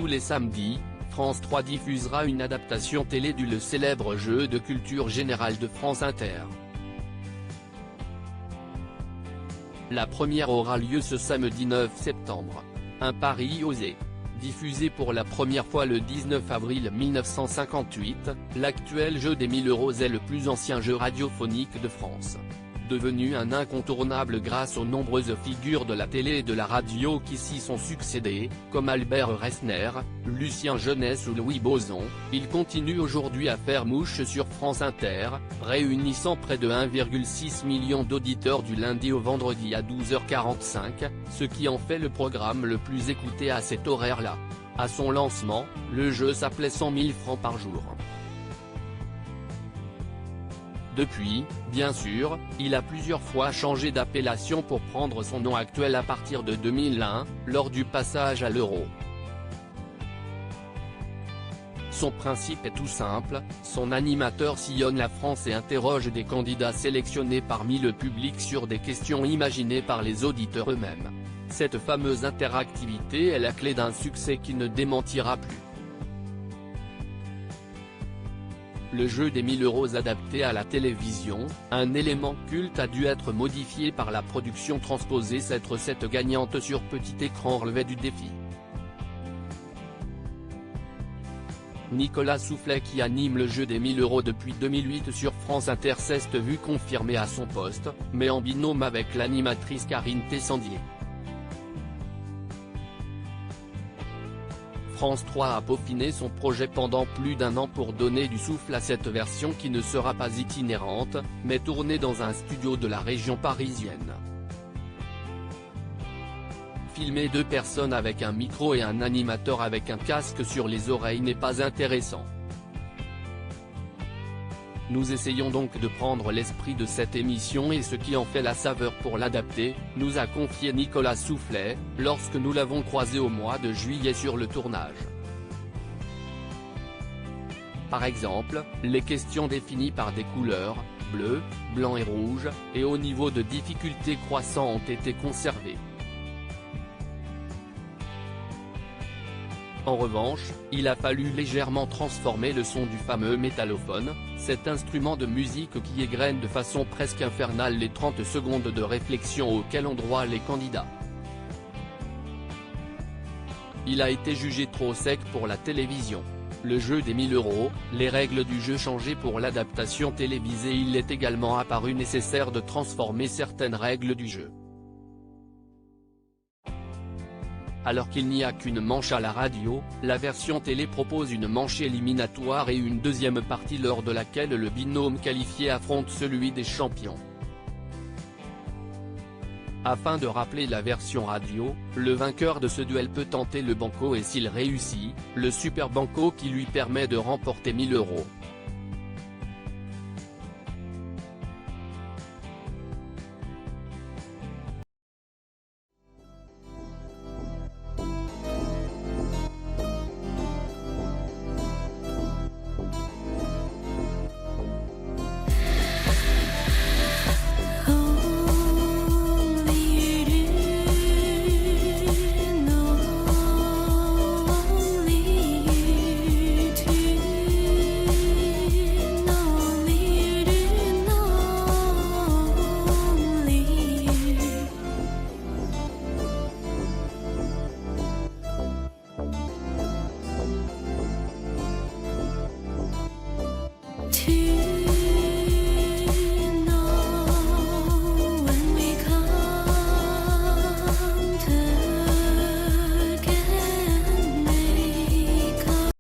Tous les samedis, France 3 diffusera une adaptation télé du célèbre jeu de culture générale de France Inter. La première aura lieu ce samedi 9 septembre. Un pari osé. Diffusé pour la première fois le 19 avril 1958, l'actuel jeu des 1000 € est le plus ancien jeu radiophonique de France. Devenu un incontournable grâce aux nombreuses figures de la télé et de la radio qui s'y sont succédées, comme Albert Resner, Lucien Jeunesse ou Louis Bozon, il continue aujourd'hui à faire mouche sur France Inter, réunissant près de 1,6 million d'auditeurs du lundi au vendredi à 12h45, ce qui en fait le programme le plus écouté à cet horaire-là. À son lancement, le jeu s'appelait 100 000 francs par jour. Depuis, bien sûr, il a plusieurs fois changé d'appellation pour prendre son nom actuel à partir de 2001, lors du passage à l'euro. Son principe est tout simple, son animateur sillonne la France et interroge des candidats sélectionnés parmi le public sur des questions imaginées par les auditeurs eux-mêmes. Cette fameuse interactivité est la clé d'un succès qui ne démentira plus. Le jeu des 1000 € adapté à la télévision, un élément culte a dû être modifié par la production transposée. Cette recette gagnante sur petit écran relevait du défi. Nicolas Soufflet, qui anime le jeu des 1000 € depuis 2008 sur France Inter, s'est vu confirmé à son poste, mais en binôme avec l'animatrice Karine Tessandier. France 3 a peaufiné son projet pendant plus d'1 an pour donner du souffle à cette version qui ne sera pas itinérante, mais tournée dans un studio de la région parisienne. Filmer 2 personnes avec un micro et un animateur avec un casque sur les oreilles n'est pas intéressant. Nous essayons donc de prendre l'esprit de cette émission et ce qui en fait la saveur pour l'adapter, nous a confié Nicolas Soufflet, lorsque nous l'avons croisé au mois de juillet sur le tournage. Par exemple, les questions définies par des couleurs, bleu, blanc et rouge, et au niveau de difficulté croissant ont été conservées. En revanche, il a fallu légèrement transformer le son du fameux métallophone, cet instrument de musique qui égrène de façon presque infernale les 30 secondes de réflexion auxquelles ont droit les candidats. Il a été jugé trop sec pour la télévision. Le jeu des 1000 €, les règles du jeu changées pour l'adaptation télévisée. Il est également apparu nécessaire de transformer certaines règles du jeu. Alors qu'il n'y a qu'une manche à la radio, la version télé propose une manche éliminatoire et une deuxième partie lors de laquelle le binôme qualifié affronte celui des champions. Afin de rappeler la version radio, le vainqueur de ce duel peut tenter le banco et s'il réussit, le super banco qui lui permet de remporter 1000 €. To